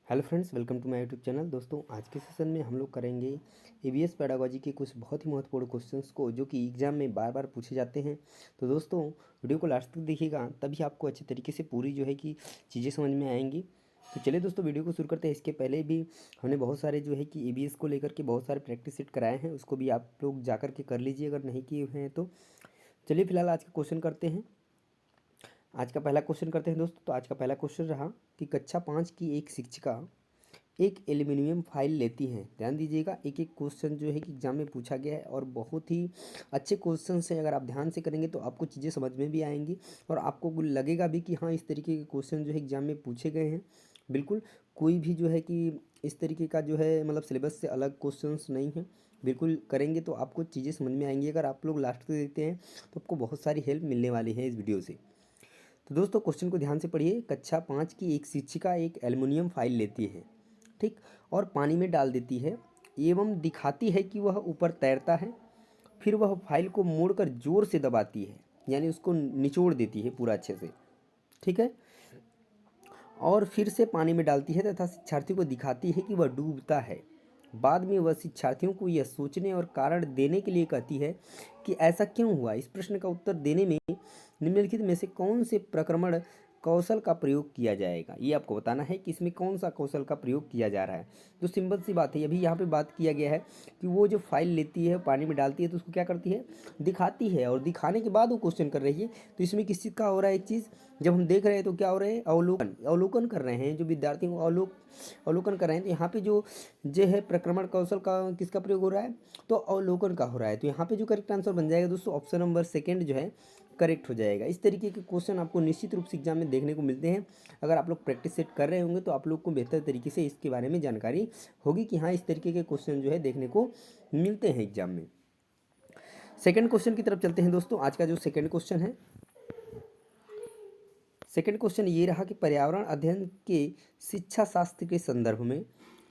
Hello friends, welcome to my YouTube channel. दोस्तों, आज के सेशन में हम लोग करेंगे ईवीएस पेडागोजी के कुछ बहुत ही महत्वपूर्ण क्वेश्चंस को जो कि एग्जाम में बार बार पूछे जाते हैं। तो दोस्तों, वीडियो को लास्ट तक देखिएगा, तभी आपको अच्छे तरीके से पूरी जो है कि चीज़ें समझ में आएंगी। तो चलिए दोस्तों, वीडियो को शुरू करते हैं। इसके पहले भी हमने बहुत सारे जो है कि ईवीएस को लेकर के बहुत सारे प्रैक्टिस सेट कराए हैं, उसको भी आप लोग जा के कर लीजिए अगर नहीं किए हुए हैं तो। चलिए फिलहाल आज का क्वेश्चन करते हैं। आज का पहला क्वेश्चन करते हैं दोस्तों। तो आज का पहला क्वेश्चन रहा कि कक्षा 5 की एक शिक्षिका एक एल्युमिनियम फाइल लेती हैं। ध्यान दीजिएगा, एक एक क्वेश्चन जो है कि एग्जाम में पूछा गया है और बहुत ही अच्छे क्वेश्चन हैं। अगर आप ध्यान से करेंगे तो आपको चीज़ें समझ में भी आएंगी और आपको लगेगा भी कि हाँ, इस तरीके के क्वेश्चन जो है एग्जाम में पूछे गए हैं। बिल्कुल कोई भी जो है कि इस तरीके का जो है मतलब सिलेबस से अलग क्वेश्चंस नहीं है। बिल्कुल करेंगे तो आपको चीज़ें समझ में आएंगी। अगर आप लोग लास्ट तक देखते हैं तो आपको बहुत सारी हेल्प मिलने वाली है इस वीडियो से। तो दोस्तों, क्वेश्चन को ध्यान से पढ़िए। कक्षा 5 की एक शिक्षिका एक एल्युमिनियम फाइल लेती है, ठीक, और पानी में डाल देती है एवं दिखाती है कि वह ऊपर तैरता है। फिर वह फाइल को मोड़कर जोर से दबाती है, यानी उसको निचोड़ देती है पूरा अच्छे से, ठीक है, और फिर से पानी में डालती है तथा शिक्षार्थियों को दिखाती है कि वह डूबता है। बाद में वह शिक्षार्थियों को यह सोचने और कारण देने के लिए कहती है कि ऐसा क्यों हुआ। इस प्रश्न का उत्तर देने में निम्नलिखित में से कौन से प्रक्रमण कौशल का प्रयोग किया जाएगा, ये आपको बताना है कि इसमें कौन सा कौशल का प्रयोग किया जा रहा है। तो सिंपल सी बात है, अभी यहाँ पे बात किया गया है कि वो जो फाइल लेती है पानी में डालती है तो उसको क्या करती है, दिखाती है, और दिखाने के बाद वो क्वेश्चन कर रही है। तो इसमें किस चीज़ का हो रहा है, एक चीज़ जब हम देख रहे हैं तो क्या हो रहा है, अवलोकन अवलोकन कर रहे हैं। जो विद्यार्थी को अवलोकन कर रहे हैं, तो यहाँ पे जो है प्रक्रमण कौशल का किसका प्रयोग हो रहा है, तो अवलोकन का हो रहा है। तो यहाँ पे जो करेक्ट आंसर बन जाएगा दोस्तों, ऑप्शन नंबर सेकंड जो है करेक्ट हो जाएगा। इस तरीके के क्वेश्चन आपको निश्चित रूप से एग्जाम में देखने को मिलते हैं। अगर आप लोग प्रैक्टिस सेट कर रहे होंगे तो आप लोग को बेहतर तरीके से इसके बारे में जानकारी होगी कि हाँ, इस तरीके के क्वेश्चन जो है देखने को मिलते हैं एग्जाम में। सेकंड क्वेश्चन की तरफ चलते हैं दोस्तों। आज का जो सेकंड क्वेश्चन है, सेकंड क्वेश्चन ये रहा कि पर्यावरण अध्ययन के शिक्षा शास्त्र के संदर्भ में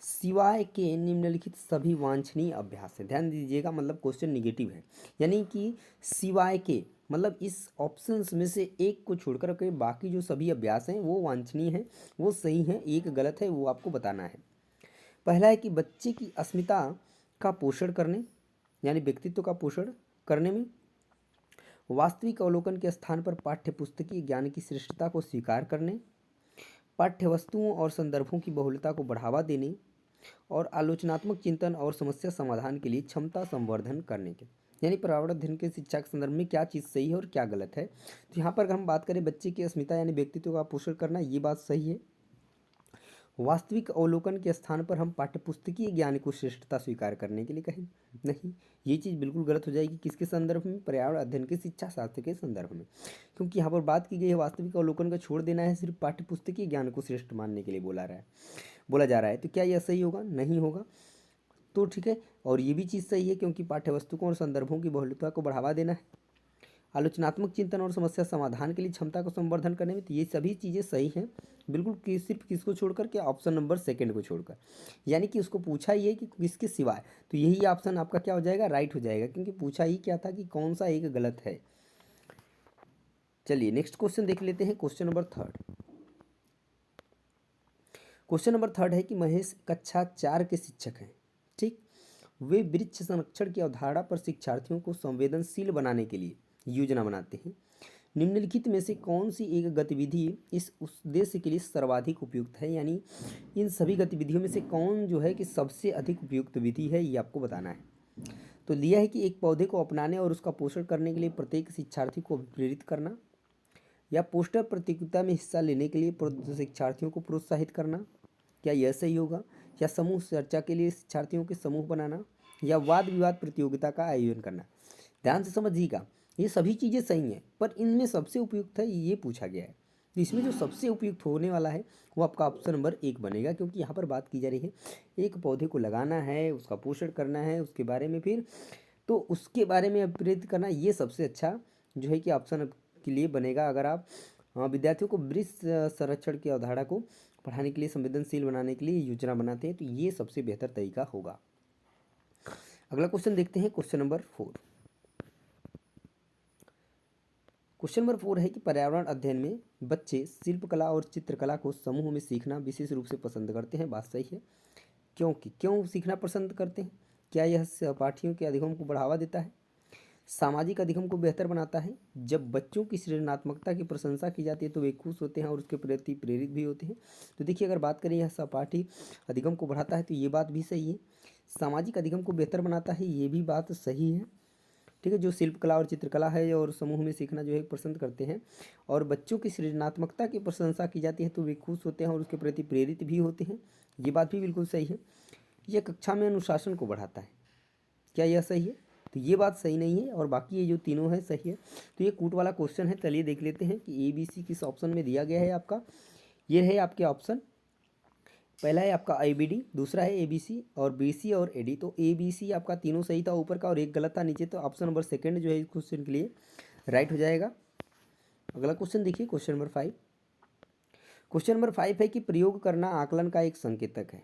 सिवाय के निम्नलिखित सभी वांछनीय अभ्यास है। ध्यान दीजिएगा, मतलब क्वेश्चन निगेटिव है, यानी कि सिवाय के मतलब इस ऑप्शंस में से एक को छोड़कर के बाकी जो सभी अभ्यास हैं वो वांछनीय हैं, वो सही हैं, एक गलत है, वो आपको बताना है। पहला है कि बच्चे की अस्मिता का पोषण करने, यानी व्यक्तित्व का पोषण करने में वास्तविक अवलोकन के स्थान पर पाठ्यपुस्तकीय ज्ञान की श्रेष्ठता को स्वीकार करने, पाठ्य वस्तुओं और संदर्भों की बहुलता को बढ़ावा देने और आलोचनात्मक चिंतन और समस्या समाधान के लिए क्षमता संवर्धन करने के, यानी पर्यावरण अध्ययन के शिक्षा के संदर्भ में क्या चीज़ सही है और क्या गलत है। तो यहाँ पर अगर हम बात करें बच्चे की अस्मिता यानी व्यक्तित्व का पोषण करना, ये बात सही है। वास्तविक अवलोकन के स्थान पर हम पाठ्यपुस्तकीय ज्ञान को श्रेष्ठता स्वीकार करने के लिए कहें, नहीं, ये चीज़ बिल्कुल गलत हो जाएगी। किसके संदर्भ में, पर्यावरण अध्ययन के शिक्षा शास्त्र के संदर्भ में, क्योंकि यहाँ पर बात की गई है वास्तविक अवलोकन का छोड़ देना है, सिर्फ पाठ्यपुस्तकीय ज्ञान को श्रेष्ठ मानने के लिए बोला जा रहा है। तो क्या यह सही होगा, नहीं होगा। तो ठीक है, और ये भी चीज़ सही है क्योंकि पाठ्यवस्तुओं और संदर्भों की बहुलता को बढ़ावा देना है, आलोचनात्मक चिंतन और समस्या समाधान के लिए क्षमता को संवर्धन करने में, तो ये सभी चीज़ें सही हैं बिल्कुल। सिर्फ किसको छोड़कर के, ऑप्शन नंबर सेकंड को छोड़कर, यानी कि उसको पूछा ही है कि किसके सिवाय, तो यही ऑप्शन आपका क्या हो जाएगा, राइट हो जाएगा, क्योंकि पूछा ही क्या था कि कौन सा एक गलत है। चलिए नेक्स्ट क्वेश्चन देख लेते हैं। Question number third. Question number third है कि महेश कक्षा 4 के शिक्षक हैं, ठीक, वे वृक्ष संरक्षण की अवधारणा पर शिक्षार्थियों को संवेदनशील बनाने के लिए योजना बनाते हैं। निम्नलिखित में से कौन सी एक गतिविधि इस उद्देश्य के लिए सर्वाधिक उपयुक्त है, यानी इन सभी गतिविधियों में से कौन जो है कि सबसे अधिक उपयुक्त विधि है, ये आपको बताना है। तो लिया है कि एक पौधे को अपनाने और उसका पोषण करने के लिए प्रत्येक शिक्षार्थी को प्रेरित करना, या पोस्टर प्रतियोगिता में हिस्सा लेने के लिए शिक्षार्थियों को प्रोत्साहित करना, क्या यह सही होगा, या समूह चर्चा के लिए शिक्षार्थियों के समूह बनाना, या वाद विवाद प्रतियोगिता का आयोजन करना। ध्यान से समझिएगा, ये सभी चीज़ें सही हैं, पर इनमें सबसे उपयुक्त है ये पूछा गया है। तो इसमें जो सबसे उपयुक्त होने वाला है वो आपका ऑप्शन नंबर एक बनेगा, क्योंकि यहाँ पर बात की जा रही है एक पौधे को लगाना है, उसका पोषण करना है, उसके बारे में फिर तो उसके बारे में प्रेरित करना, ये सबसे अच्छा जो है कि ऑप्शन के लिए बनेगा। अगर आप विद्यार्थियों को वृक्ष संरक्षण की अवधारणा को पढ़ाने के लिए, संवेदनशील बनाने के लिए योजना बनाते हैं, तो ये सबसे बेहतर तरीका होगा। अगला क्वेश्चन देखते हैं, क्वेश्चन नंबर 4। क्वेश्चन नंबर 4 है कि पर्यावरण अध्ययन में बच्चे शिल्पकला और चित्रकला को समूह में सीखना विशेष रूप से पसंद करते हैं। बात सही है। क्यों सीखना पसंद करते हैं? क्या यह सहपाठियों के अधिगम को बढ़ावा देता है, सामाजिक अधिगम को बेहतर बनाता है? जब बच्चों की सृजनात्मकता की प्रशंसा की जाती है तो वे खुश होते हैं और उसके प्रति प्रेरित भी होते हैं। तो देखिए, अगर बात करें यह सहपाठी अधिगम को बढ़ाता है तो ये बात भी सही है। सामाजिक अधिगम को बेहतर बनाता है, ये भी बात सही है। ठीक है, जो शिल्पकला और चित्रकला है और समूह में सीखना जो है पसंद करते हैं और बच्चों की सृजनात्मकता की प्रशंसा की जाती है तो वे खुश होते हैं और उसके प्रति प्रेरित भी होते हैं, ये बात भी बिल्कुल सही है। यह कक्षा में अनुशासन को बढ़ाता है, क्या यह सही है? तो ये बात सही नहीं है और बाकी ये जो तीनों है सही है। तो ये कूट वाला क्वेश्चन है, चलिए देख लेते हैं कि ABC किस ऑप्शन में दिया गया है आपका। ये है आपके ऑप्शन, पहला है आपका IBD, दूसरा है ABC और BC और AD। तो ABC आपका तीनों सही था ऊपर का और एक गलत था नीचे, तो ऑप्शन नंबर सेकंड जो है इस क्वेश्चन के लिए राइट हो जाएगा। अगला क्वेश्चन देखिए, क्वेश्चन नंबर 5। क्वेश्चन नंबर 5 है कि प्रयोग करना आकलन का एक संकेतक है।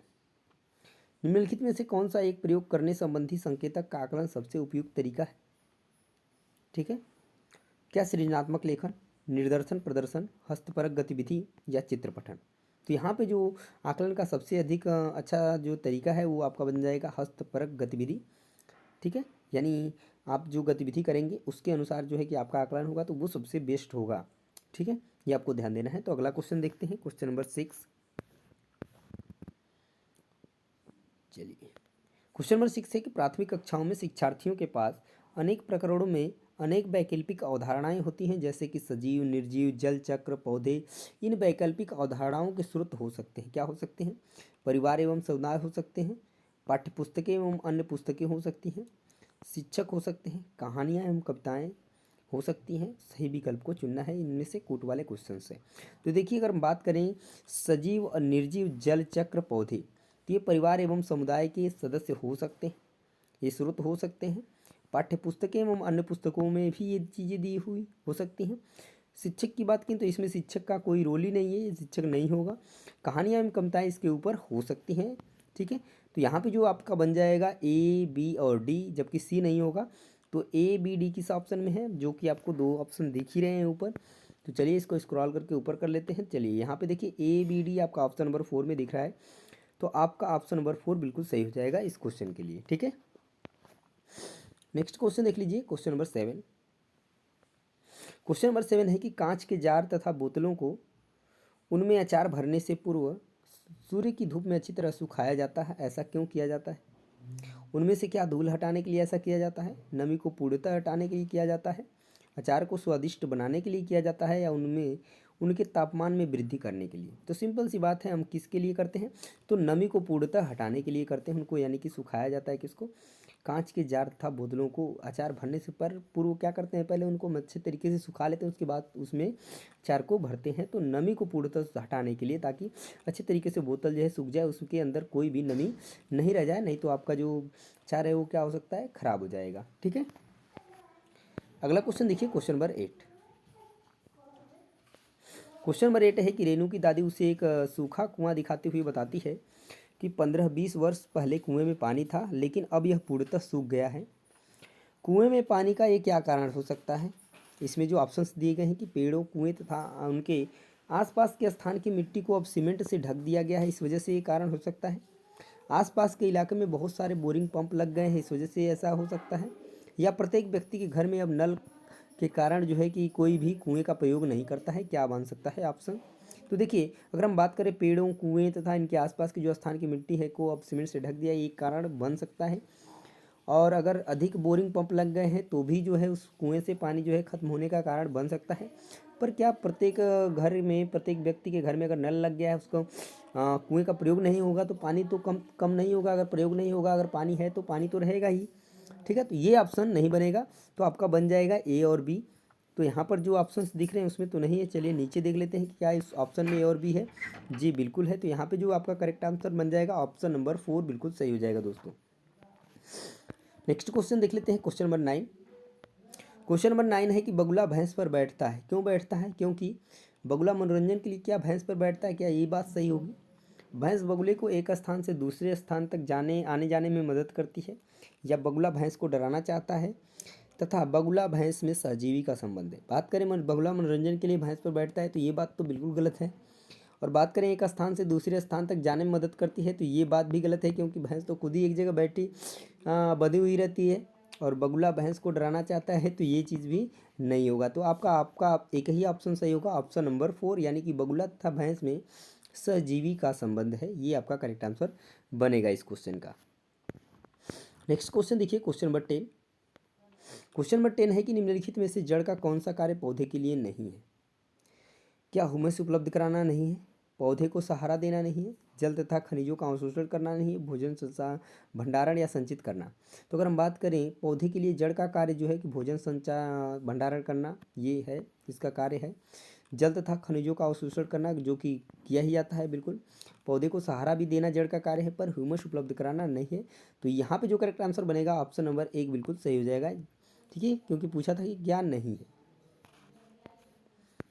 निम्नलिखित में से कौन सा एक प्रयोग करने संबंधी संकेतक का आकलन सबसे उपयुक्त तरीका है? ठीक है, क्या सृजनात्मक लेखन, निर्देशन प्रदर्शन, हस्तपरक गतिविधि या चित्रपठन? तो यहाँ पे जो आकलन का सबसे अधिक अच्छा जो तरीका है वो आपका बन जाएगा हस्तपरक गतिविधि। ठीक है, यानी आप जो गतिविधि करेंगे उसके अनुसार जो है कि आपका आकलन होगा तो वो सबसे बेस्ट होगा। ठीक है, ये आपको ध्यान देना है। तो अगला क्वेश्चन देखते हैं, क्वेश्चन नंबर 6। चलिए, क्वेश्चन नंबर 6 है कि प्राथमिक कक्षाओं में शिक्षार्थियों के पास अनेक प्रकरणों में अनेक वैकल्पिक अवधारणाएं होती हैं, जैसे कि सजीव, निर्जीव, जल चक्र, पौधे। इन वैकल्पिक अवधारणाओं के स्रोत हो सकते हैं, क्या हो सकते हैं? परिवार एवं समुदाय हो सकते हैं, पाठ्यपुस्तकें एवं अन्य पुस्तकें हो सकती हैं, शिक्षक हो सकते हैं, कहानियाँ एवं कविताएँ हो सकती हैं। सही विकल्प को चुनना है इनमें से कूट वाले क्वेश्चन से। तो देखिए, अगर हम बात करें सजीव और निर्जीव, जल चक्र, पौधे, तो ये परिवार एवं समुदाय के सदस्य हो सकते हैं, ये स्रोत हो सकते हैं। पाठ्यपुस्तकें एवं अन्य पुस्तकों में भी ये चीज़ें दी हुई हो सकती हैं। शिक्षक की बात करें तो इसमें शिक्षक का कोई रोल ही नहीं है, ये शिक्षक नहीं होगा। कहानियाँ एवं कविताएँ इसके ऊपर हो सकती हैं। ठीक है, तो यहाँ पे जो आपका बन जाएगा A, B और D, जबकि C नहीं होगा। तो A, B, D किस ऑप्शन में है, जो कि आपको दो ऑप्शन दिख ही रहे हैं ऊपर। तो चलिए इसको स्क्रॉल करके ऊपर कर लेते हैं। चलिए यहाँ पे देखिए A, B, D आपका ऑप्शन नंबर 4 में दिख रहा है, तो आपका ऑप्शन नंबर 4 बिल्कुल सही हो जाएगा इस क्वेश्चन के लिए। ठीक है, नेक्स्ट क्वेश्चन देख लीजिए, क्वेश्चन नंबर 7। क्वेश्चन नंबर 7 है कि कांच के जार तथा बोतलों को उनमें अचार भरने से पूर्व सूर्य की धूप में अच्छी तरह सुखाया जाता है, ऐसा क्यों किया जाता है? उनमें से क्या धूल हटाने के लिए ऐसा किया जाता है, नमी को पूर्णतः हटाने के लिए किया जाता है, अचार को स्वादिष्ट बनाने के लिए किया जाता है, या उनमें उनके तापमान में वृद्धि करने के लिए? तो सिंपल सी बात है, हम किसके लिए करते हैं? तो नमी को पूर्णतः हटाने के लिए करते हैं उनको, यानी कि सुखाया जाता है किसको? कांच के जार तथा बोतलों को अचार भरने से पर पूर्व क्या करते हैं, पहले उनको अच्छे तरीके से सुखा लेते हैं, उसके बाद उसमें अचार को भरते हैं। तो नमी को पूर्णतः हटाने के लिए, ताकि अच्छे तरीके से बोतल जो है सूख जाए, उसके अंदर कोई भी नमी नहीं रह जाए, नहीं तो आपका जो अचार है वो क्या हो सकता है, खराब हो जाएगा। ठीक है, अगला क्वेश्चन देखिए, क्वेश्चन नंबर 8। क्वेश्चन नंबर 8 है कि रेनू की दादी उसे एक सूखा कुआं दिखाते हुए बताती है कि 15-20 वर्ष पहले कुएं में पानी था, लेकिन अब यह पूर्णतः सूख गया है। कुएं में पानी का ये क्या कारण हो सकता है? इसमें जो ऑप्शंस दिए गए हैं कि पेड़ों, कुएं तथा उनके आसपास के स्थान की मिट्टी को अब सीमेंट से ढक दिया गया है, इस वजह से ये कारण हो सकता है। आसपास के इलाके में बहुत सारे बोरिंग पंप लग गए हैं, इस वजह से ऐसा हो सकता है। या प्रत्येक व्यक्ति के घर में अब नल के कारण जो है कि कोई भी कुएं का प्रयोग नहीं करता है, क्या बन सकता है ऑप्शन? तो देखिए, अगर हम बात करें पेड़ों, कुएं तथा इनके आसपास की जो स्थान की मिट्टी है को अब सीमेंट से ढक दिया, ये एक कारण बन सकता है। और अगर अधिक बोरिंग पंप लग गए हैं तो भी जो है उस कुएं से पानी जो है ख़त्म होने का कारण बन सकता है। पर क्या प्रत्येक घर में, प्रत्येक व्यक्ति के घर में अगर नल लग गया है, उसको कुएं का प्रयोग नहीं होगा तो पानी तो कम कम नहीं होगा, अगर प्रयोग नहीं होगा, अगर पानी है तो पानी तो रहेगा ही। ठीक है, तो ये ऑप्शन नहीं बनेगा, तो आपका बन जाएगा A और B। तो यहाँ पर जो ऑप्शंस दिख रहे हैं उसमें तो नहीं है। चलिए नीचे देख लेते हैं कि क्या इस ऑप्शन में A और B है। जी बिल्कुल है, तो यहाँ पे जो आपका करेक्ट आंसर बन जाएगा ऑप्शन नंबर 4 बिल्कुल सही हो जाएगा दोस्तों। नेक्स्ट क्वेश्चन देख लेते हैं, क्वेश्चन नंबर 9। क्वेश्चन नंबर 9 है कि बगुला भैंस पर बैठता है, क्यों बैठता है? क्योंकि बगुला मनोरंजन के लिए क्या भैंस पर बैठता है, क्या ये बात सही होगी? भैंस बगुले को एक स्थान से दूसरे स्थान तक आने जाने में मदद करती है, या बगुला भैंस को डराना चाहता है, तथा बगुला भैंस में सहजीवी का संबंध है। बात करें बगुला मनोरंजन के लिए भैंस पर बैठता है तो ये बात तो बिल्कुल गलत है। और बात करें एक स्थान से दूसरे स्थान तक जाने में मदद करती है तो ये बात भी गलत है, क्योंकि भैंस तो खुद ही एक जगह बैठी बंधी हुई रहती है और बगुला भैंस को डराना चाहता है, तो ये चीज़ भी नहीं होगा। तो आपका एक ही ऑप्शन सही होगा, ऑप्शन नंबर 4, यानी कि बगुला तथा भैंस में सहजीवी का संबंध है। ये आपका करेक्ट आंसर बनेगा इस क्वेश्चन का। नेक्स्ट क्वेश्चन देखिए, क्वेश्चन नंबर 10। क्वेश्चन नंबर 10 है कि निम्नलिखित में से जड़ का कौन सा कार्य पौधे के लिए नहीं है? क्या हुमस उपलब्ध कराना नहीं है, पौधे को सहारा देना नहीं है, जल तथा खनिजों का अवशोषण करना नहीं है, भोजन संचार भंडारण या संचित करना? तो अगर हम बात करें पौधे के लिए जड़ का कार्य जो है कि भोजन संचार भंडारण करना, ये है इसका कार्य है। जल तथा खनिजों का अवशोषण करना, जो कि किया ही जाता है बिल्कुल। पौधे को सहारा भी देना जड़ का कार्य है, पर ह्यूमस उपलब्ध कराना नहीं है। तो यहाँ पे जो करेक्ट आंसर बनेगा ऑप्शन नंबर 1 बिल्कुल सही हो जाएगा। ठीक है, क्योंकि पूछा था कि ज्ञान नहीं है।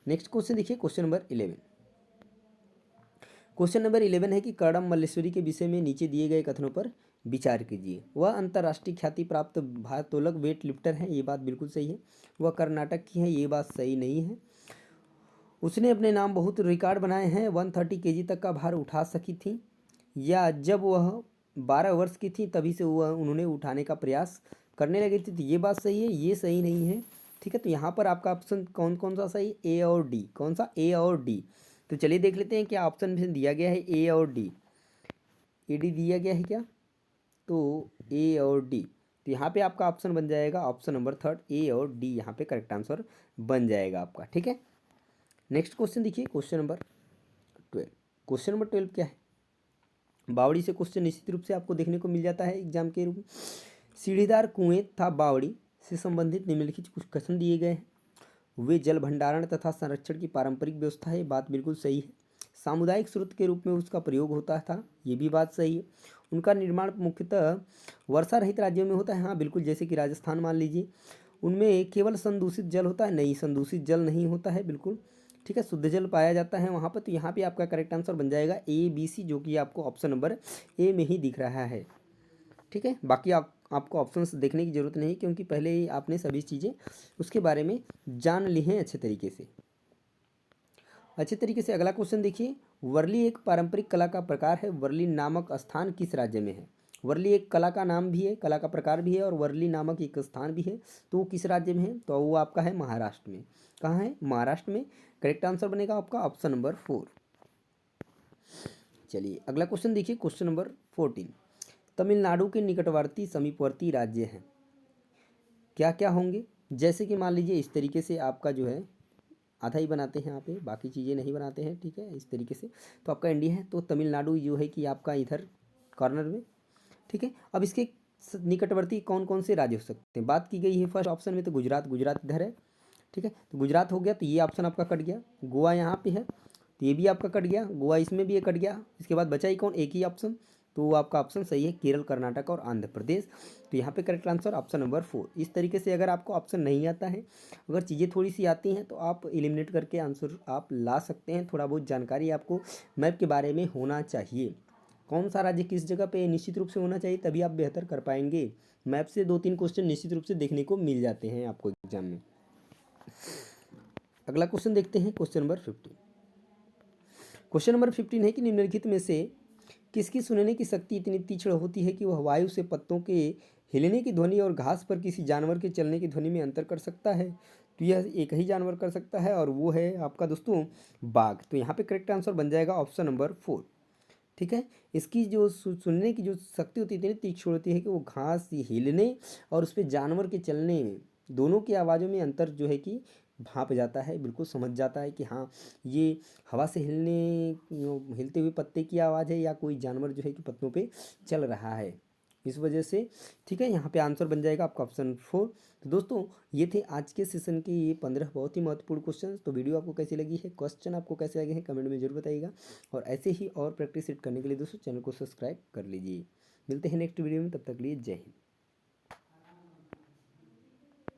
नेक्स्ट क्वेश्चन देखिए, क्वेश्चन नंबर 11। क्वेश्चन नंबर 11 है कि कर्णम मल्लेश्वरी के विषय में नीचे दिए गए कथनों पर विचार कीजिए। वह अंतर्राष्ट्रीय ख्याति प्राप्त भारोत्तोलक वेट लिफ्टर है, ये बात बिल्कुल सही है। वह कर्नाटक की है, ये बात सही नहीं है। उसने अपने नाम बहुत रिकॉर्ड बनाए हैं, 130 kg तक का भार उठा सकी थी, या जब वह 12 वर्ष की थी तभी से वह उन्होंने उठाने का प्रयास करने लगी थी, तो ये बात सही है, ये सही नहीं है। ठीक है, तो यहाँ पर आपका ऑप्शन कौन कौन सा सही? ए और डी। कौन सा? ए और डी। तो चलिए देख लेते हैं क्या ऑप्शन में दिया गया है, ए और डी। ए डी दिया गया है क्या? तो ए और डी, तो यहाँ पे आपका ऑप्शन बन जाएगा ऑप्शन नंबर 3, ए और डी यहाँ पे करेक्ट आंसर बन जाएगा आपका। ठीक है, नेक्स्ट क्वेश्चन देखिए, क्वेश्चन नंबर 12। क्वेश्चन नंबर 12 क्या है? बावड़ी से क्वेश्चन निश्चित रूप से आपको देखने को मिल जाता है एग्जाम के रूप में। सीढ़ीदार कुएं तथा बावड़ी से संबंधित निम्नलिखित कुछ कथन दिए गए हैं। वे जल भंडारण तथा संरक्षण की पारंपरिक व्यवस्था है, बात बिल्कुल सही है। सामुदायिक स्रोत के रूप में उसका प्रयोग होता था, ये भी बात सही है। उनका निर्माण मुख्यतः वर्षा रहित राज्यों में होता है, हाँ बिल्कुल, जैसे कि राजस्थान मान लीजिए, उनमें केवल संदूषित जल होता है, नहीं संदूषित जल नहीं होता है बिल्कुल। ठीक है, शुद्ध जल पाया जाता है वहाँ पर। तो यहाँ पे आपका करेक्ट आंसर बन जाएगा ए बी सी, जो कि आपको ऑप्शन नंबर ए में ही दिख रहा है। ठीक है, बाकी आपको ऑप्शंस देखने की ज़रूरत नहीं, क्योंकि पहले ही आपने सभी चीज़ें उसके बारे में जान ली हैं अच्छे तरीके से। अगला क्वेश्चन देखिए, वर्ली एक पारंपरिक कला का प्रकार है, वर्ली नामक स्थान किस राज्य में है? वर्ली एक कला का नाम भी है, कला का प्रकार भी है, और वर्ली नामक एक स्थान भी है, तो वो किस राज्य में है? तो वो आपका है महाराष्ट्र में। कहाँ है? महाराष्ट्र में। करेक्ट आंसर बनेगा आपका ऑप्शन नंबर 4। चलिए अगला क्वेश्चन देखिए, क्वेश्चन नंबर 14। तमिलनाडु के निकटवर्ती समीपवर्ती राज्य हैं, क्या क्या होंगे? जैसे कि मान लीजिए इस तरीके से आपका जो है आधा ही बनाते हैं यहाँ पे, बाकी चीज़ें नहीं बनाते हैं। ठीक है, इस तरीके से तो आपका इंडिया है, तो तमिलनाडु जो है कि आपका इधर कॉर्नर में। ठीक है, अब इसके निकटवर्ती कौन कौन से राज्य हो सकते हैं? बात की गई है फर्स्ट ऑप्शन में, तो गुजरात इधर है। ठीक है, तो गुजरात हो गया, तो ये ऑप्शन आपका कट गया। गोवा यहाँ पे है, तो ये भी आपका कट गया, गोवा इसमें भी ये कट गया। इसके बाद बचा ही कौन? एक ही ऑप्शन, तो वो आपका ऑप्शन सही है, केरल, कर्नाटक और आंध्र प्रदेश। तो यहाँ पे करेक्ट आंसर ऑप्शन नंबर 4। इस तरीके से अगर आपको ऑप्शन नहीं आता है, अगर चीज़ें थोड़ी सी आती हैं, तो आप एलिमिनेट करके आंसर आप ला सकते हैं। थोड़ा बहुत जानकारी आपको मैप के बारे में होना चाहिए, कौन सा राज्य किस जगह पे निश्चित रूप से होना चाहिए, तभी आप बेहतर कर पाएंगे। मैप से 2-3 क्वेश्चन निश्चित रूप से देखने को मिल जाते हैं आपको एग्जाम में। अगला क्वेश्चन देखते हैं, क्वेश्चन नंबर 15। क्वेश्चन नंबर 15 है कि निम्नलिखित में से किसकी सुनने की शक्ति इतनी तीक्ष्ण होती है कि वह वायु से पत्तों के हिलने की ध्वनि और घास पर किसी जानवर के चलने की ध्वनि में अंतर कर सकता है? तो यह एक ही जानवर कर सकता है, और वो है आपका दोस्तों बाघ। तो यहाँ पे करेक्ट आंसर बन जाएगा ऑप्शन नंबर 4। ठीक है, इसकी जो सुनने की जो शक्ति होती है इतनी तीक्ष्ण होती है कि वो घास हिलने और उस पर जानवर के चलने में, दोनों की आवाज़ों में अंतर जो है कि भाप जाता है, बिल्कुल समझ जाता है कि हाँ ये हवा से हिलते हुए पत्ते की आवाज़ है, या कोई जानवर जो है कि पत्तों पे चल रहा है, इस वजह से। ठीक है, यहाँ पे आंसर बन जाएगा आपका ऑप्शन 4। तो दोस्तों ये थे आज के सेशन के ये 15 बहुत ही महत्वपूर्ण क्वेश्चन। तो वीडियो आपको कैसी लगी है, क्वेश्चन आपको कैसे लगे हैं, कमेंट में जरूर बताइएगा। और ऐसे ही और प्रैक्टिस सेट करने के लिए दोस्तों चैनल को सब्सक्राइब कर लीजिए। मिलते हैं नेक्स्ट वीडियो में, तब तक लिए जय हिंद।